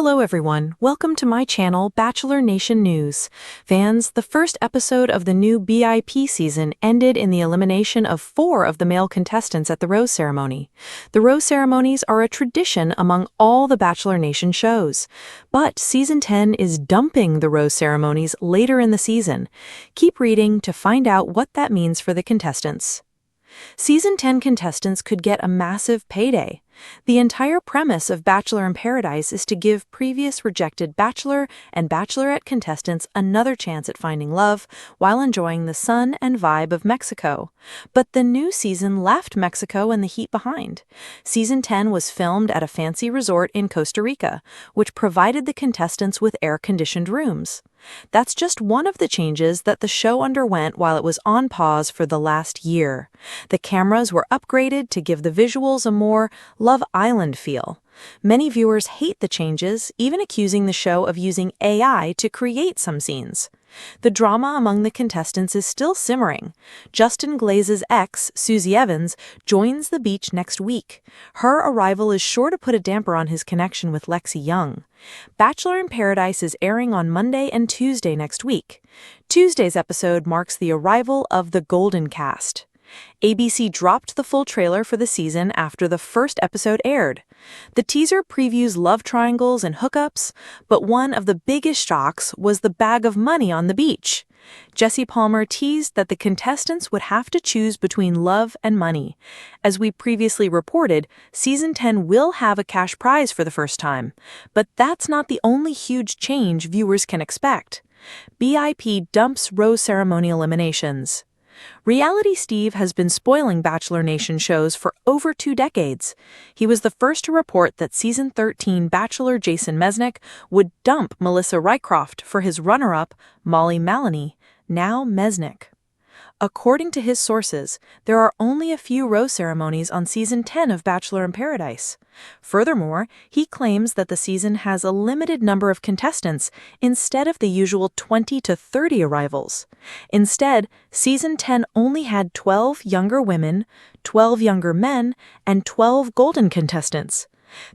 Hello everyone, welcome to my channel Bachelor Nation News. Fans, the first episode of the new BIP season ended in the elimination of 4 of the male contestants at the rose ceremony. The rose ceremonies are a tradition among all the Bachelor Nation shows. But Season 10 is dumping the rose ceremonies later in the season. Keep reading to find out what that means for the contestants. Season 10 contestants could get a massive payday. The entire premise of Bachelor in Paradise is to give previous rejected Bachelor and Bachelorette contestants another chance at finding love while enjoying the sun and vibe of Mexico. But the new season left Mexico and the heat behind. Season 10 was filmed at a fancy resort in Costa Rica, which provided the contestants with air-conditioned rooms. That's just one of the changes that the show underwent while it was on pause for the last year. The cameras were upgraded to give the visuals a more Love Island feel. Many viewers hate the changes, even accusing the show of using AI to create some scenes. The drama among the contestants is still simmering. Justin Glaze's ex, Susie Evans, joins the beach next week. Her arrival is sure to put a damper on his connection with Lexi Young. Bachelor in Paradise is airing on Monday and Tuesday next week. Tuesday's episode marks the arrival of the Golden Cast. ABC dropped the full trailer for the season after the first episode aired. The teaser previews love triangles and hookups, but one of the biggest shocks was the bag of money on the beach. Jesse Palmer teased that the contestants would have to choose between love and money. As we previously reported, Season 10 will have a cash prize for the first time, but that's not the only huge change viewers can expect. BIP dumps rose ceremony eliminations. Reality Steve has been spoiling Bachelor Nation shows for over 2 decades. He was the first to report that Season 13 Bachelor Jason Mesnick would dump Melissa Rycroft for his runner-up, Molly Maloney, now Mesnick. According to his sources, there are only a few rose ceremonies on Season 10 of Bachelor in Paradise. Furthermore, he claims that the season has a limited number of contestants instead of the usual 20 to 30 arrivals. Instead, Season 10 only had 12 younger women, 12 younger men, and 12 golden contestants.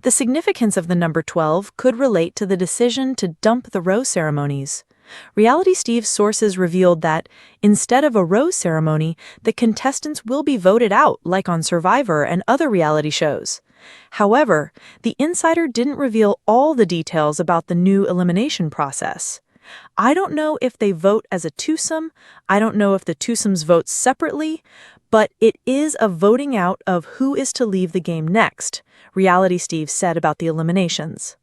The significance of the number 12 could relate to the decision to dump the rose ceremonies. Reality Steve's sources revealed that, instead of a rose ceremony, the contestants will be voted out like on Survivor and other reality shows. However, the insider didn't reveal all the details about the new elimination process. I don't know if they vote as a twosome, I don't know if the twosomes vote separately, but it is a voting out of who is to leave the game next, Reality Steve said about the eliminations.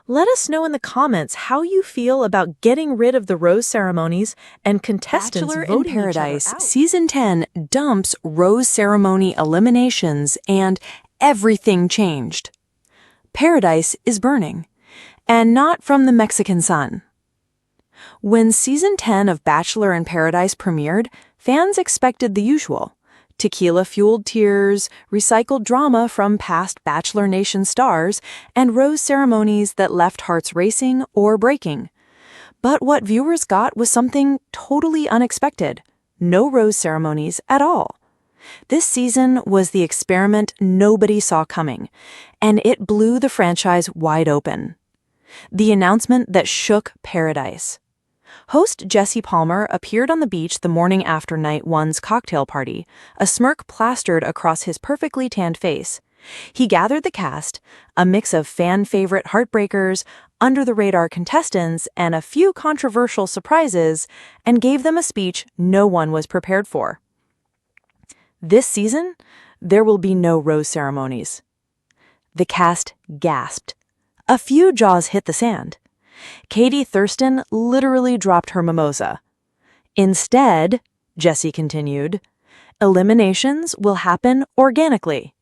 Let us know in the comments how you feel about getting rid of the rose ceremonies and contestants Bachelor voting in Paradise each other out. Season 10 dumps rose ceremony eliminations and everything changed. Paradise is burning, and not from the Mexican sun. When Season 10 of Bachelor in Paradise premiered, fans expected the usual. Tequila-fueled tears, recycled drama from past Bachelor Nation stars, and rose ceremonies that left hearts racing or breaking. But what viewers got was something totally unexpected. No rose ceremonies at all. This season was the experiment nobody saw coming, and it blew the franchise wide open. The announcement that shook Paradise. Host Jesse Palmer appeared on the beach the morning after Night 1's cocktail party, a smirk plastered across his perfectly tanned face. He gathered the cast, a mix of fan-favorite heartbreakers, under-the-radar contestants, and a few controversial surprises, and gave them a speech no one was prepared for. This season, there will be no rose ceremonies. The cast gasped. A few jaws hit the sand. Katie Thurston literally dropped her mimosa. Instead, Jesse continued, eliminations will happen organically.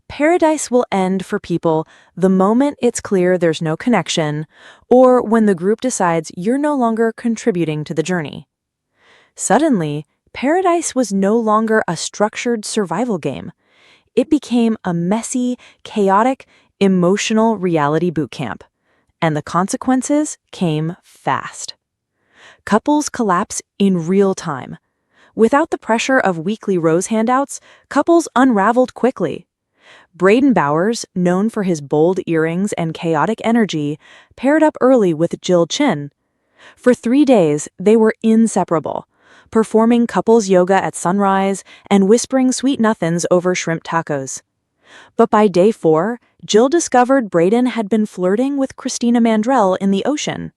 Paradise will end for people the moment it's clear there's no connection, or when the group decides you're no longer contributing to the journey. Suddenly, Paradise was no longer a structured survival game. It became a messy, chaotic, emotional reality boot camp. And the consequences came fast. Couples collapse in real time. Without the pressure of weekly rose handouts, couples unraveled quickly. Braden Bowers, known for his bold earrings and chaotic energy, paired up early with Jill Chin. For 3 days, they were inseparable, performing couples yoga at sunrise and whispering sweet nothings over shrimp tacos. But by day 4, Jill discovered Braden had been flirting with Christina Mandrell in the ocean.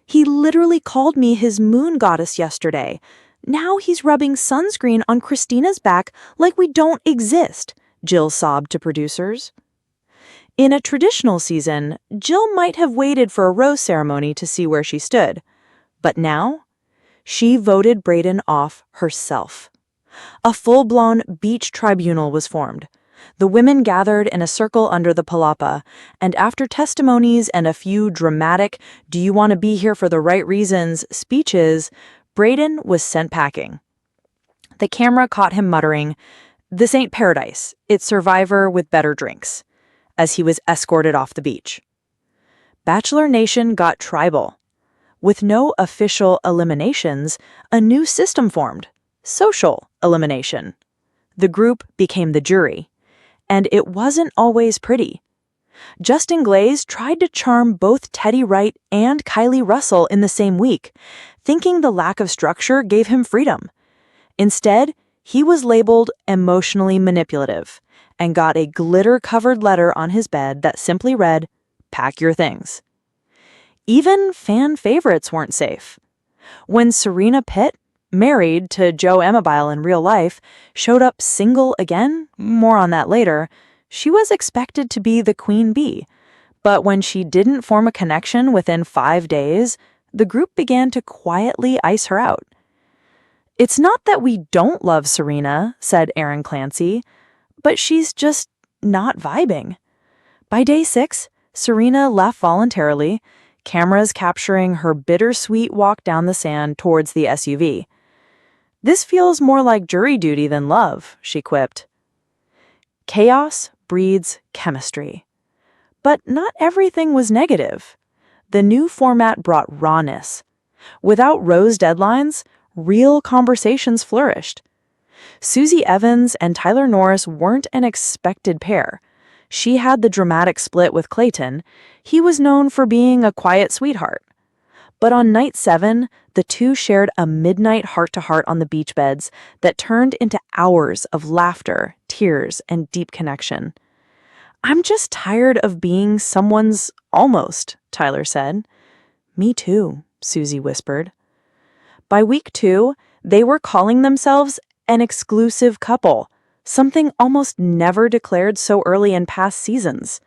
"He literally called me his moon goddess yesterday. Now he's rubbing sunscreen on Christina's back like we don't exist," Jill sobbed to producers. In a traditional season, Jill might have waited for a rose ceremony to see where she stood. But now, she voted Braden off herself. A full-blown beach tribunal was formed. The women gathered in a circle under the palapa, and after testimonies and a few dramatic "do you want to be here for the right reasons" speeches, Braden was sent packing. The camera caught him muttering, "This ain't paradise, it's Survivor with better drinks," as he was escorted off the beach. Bachelor Nation got tribal. With no official eliminations, a new system formed: social elimination. The group became the jury. And it wasn't always pretty. Justin Glaze tried to charm both Teddy Wright and Kylie Russell in the same week, thinking the lack of structure gave him freedom. Instead, he was labeled emotionally manipulative and got a glitter-covered letter on his bed that simply read, "Pack your things." Even fan favorites weren't safe. When Serena Pitt, married to Joe Amabile in real life, showed up single again, more on that later, she was expected to be the queen bee. But when she didn't form a connection within 5 days, the group began to quietly ice her out. "It's not that we don't love Serena," said Aaron Clancy, "but she's just not vibing." By day 6, Serena left voluntarily, cameras capturing her bittersweet walk down the sand towards the SUV. "This feels more like jury duty than love," she quipped. Chaos breeds chemistry. But not everything was negative. The new format brought rawness. Without rose deadlines, real conversations flourished. Susie Evans and Tyler Norris weren't an expected pair. She had the dramatic split with Clayton. He was known for being a quiet sweetheart. But on night 7, the two shared a midnight heart-to-heart on the beach beds that turned into hours of laughter, tears, and deep connection. "I'm just tired of being someone's almost," Tyler said. "Me too," Susie whispered. By week 2, they were calling themselves an exclusive couple, something almost never declared so early in past seasons.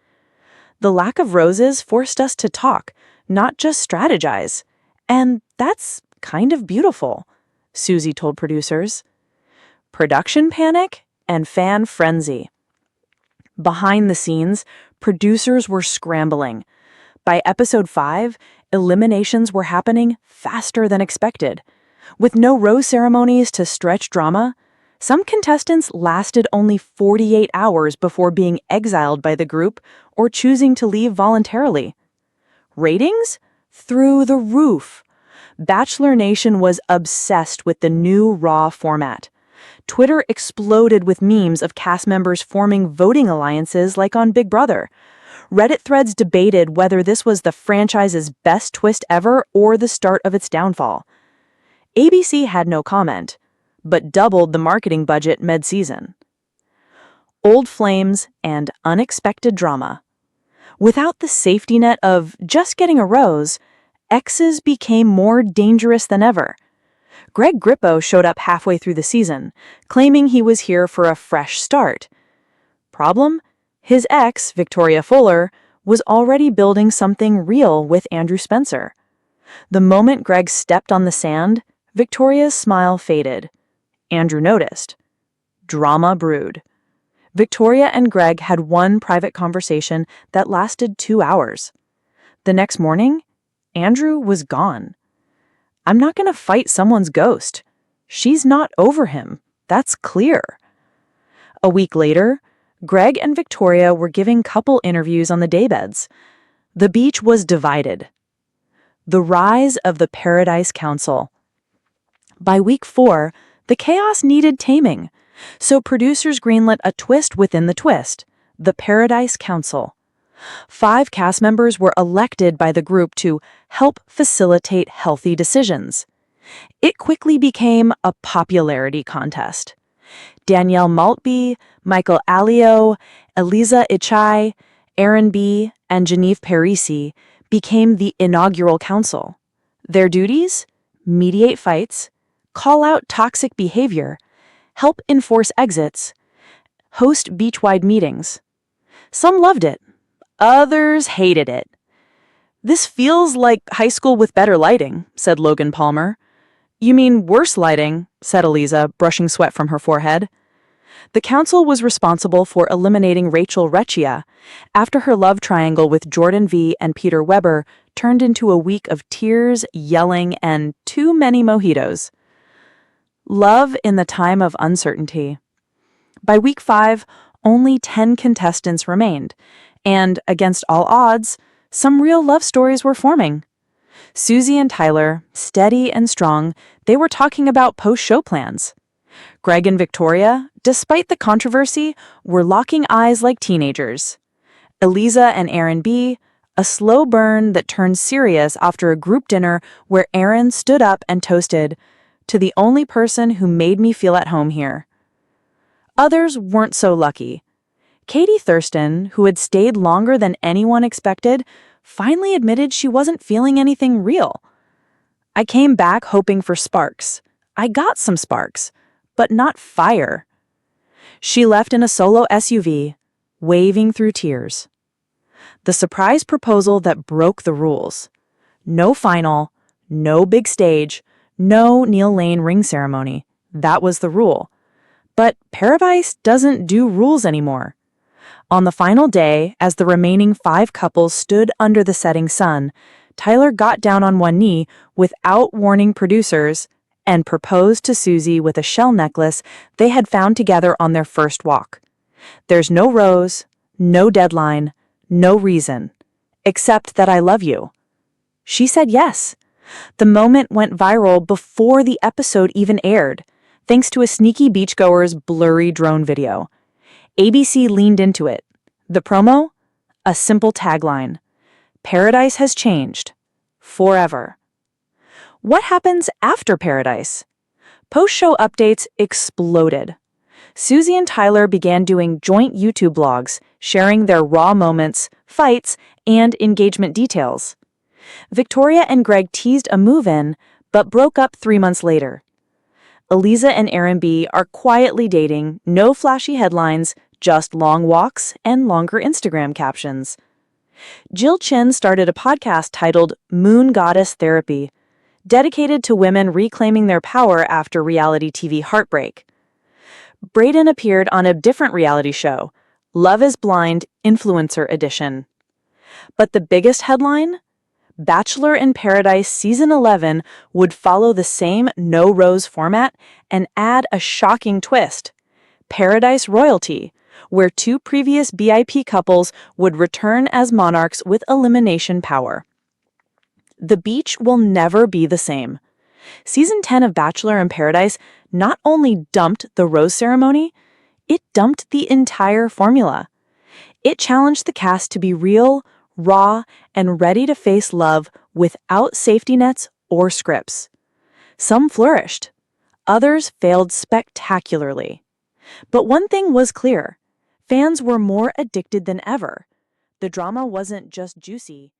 The lack of roses forced us to talk, not just strategize. And that's kind of beautiful, Susie told producers. Production panic and fan frenzy. Behind the scenes, producers were scrambling. By episode 5, eliminations were happening faster than expected. With no rose ceremonies to stretch drama, some contestants lasted only 48 hours before being exiled by the group or choosing to leave voluntarily. Ratings? Through the roof. Bachelor Nation was obsessed with the new Raw format. Twitter exploded with memes of cast members forming voting alliances like on Big Brother. Reddit threads debated whether this was the franchise's best twist ever or the start of its downfall. ABC had no comment, but doubled the marketing budget mid-season. Old flames and unexpected drama. Without the safety net of just getting a rose, exes became more dangerous than ever. Greg Grippo showed up halfway through the season, claiming he was here for a fresh start. Problem? His ex, Victoria Fuller, was already building something real with Andrew Spencer. The moment Greg stepped on the sand, Victoria's smile faded. Andrew noticed. Drama brewed. Victoria and Greg had one private conversation that lasted 2 hours. The next morning, Andrew was gone. I'm not going to fight someone's ghost. She's not over him. That's clear. A week later, Greg and Victoria were giving couple interviews on the daybeds. The beach was divided. The rise of the Paradise Council. By week 4, the chaos needed taming, so producers greenlit a twist within the twist, the Paradise Council. 5 cast members were elected by the group to help facilitate healthy decisions. It quickly became a popularity contest. Danielle Maltby, Michael Alio, Eliza Ichai, Aaron B., and Genevieve Parisi became the inaugural council. Their duties? Mediate fights, call out toxic behavior, help enforce exits, host beach-wide meetings. Some loved it. Others hated it. "This feels like high school with better lighting," said Logan Palmer. "You mean worse lighting," said Eliza, brushing sweat from her forehead. The council was responsible for eliminating Rachel Recchia after her love triangle with Jordan V. and Peter Weber turned into a week of tears, yelling, and too many mojitos. Love in the time of uncertainty. By week 5, only 10 contestants remained, and against all odds, some real love stories were forming. Susie and Tyler, steady and strong, they were talking about post-show plans. Greg and Victoria, despite the controversy, were locking eyes like teenagers. Eliza and Aaron B., a slow burn that turned serious after a group dinner where Aaron stood up and toasted, "To the only person who made me feel at home here." Others weren't so lucky. Katie Thurston, who had stayed longer than anyone expected, finally admitted she wasn't feeling anything real. "I came back hoping for sparks. I got some sparks, but not fire." She left in a solo SUV, waving through tears. The surprise proposal that broke the rules. No final, no big stage, no Neil Lane ring ceremony. That was the rule. But Paradise doesn't do rules anymore. On the final day, as the remaining 5 couples stood under the setting sun, Tyler got down on one knee without warning producers and proposed to Susie with a shell necklace they had found together on their first walk. There's no rose, no deadline, no reason, except that I love you. She said yes. The moment went viral before the episode even aired, thanks to a sneaky beachgoer's blurry drone video. ABC leaned into it. The promo? A simple tagline. Paradise has changed. Forever. What happens after Paradise? Post-show updates exploded. Susie and Tyler began doing joint YouTube blogs, sharing their raw moments, fights, and engagement details. Victoria and Greg teased a move-in, but broke up 3 months later. Eliza and Aaron B. are quietly dating, no flashy headlines, just long walks and longer Instagram captions. Jill Chin started a podcast titled Moon Goddess Therapy, dedicated to women reclaiming their power after reality TV Heartbreak. Brayden appeared on a different reality show, Love is Blind Influencer Edition. But the biggest headline? Bachelor in Paradise Season 11 would follow the same no-rose format and add a shocking twist. Paradise Royalty, where 2 previous BIP couples would return as monarchs with elimination power. The beach will never be the same. Season 10 of Bachelor in Paradise not only dumped the rose ceremony, it dumped the entire formula. It challenged the cast to be real, raw, and ready to face love without safety nets or scripts. Some flourished. Others failed spectacularly. But one thing was clear. Fans were more addicted than ever. The drama wasn't just juicy,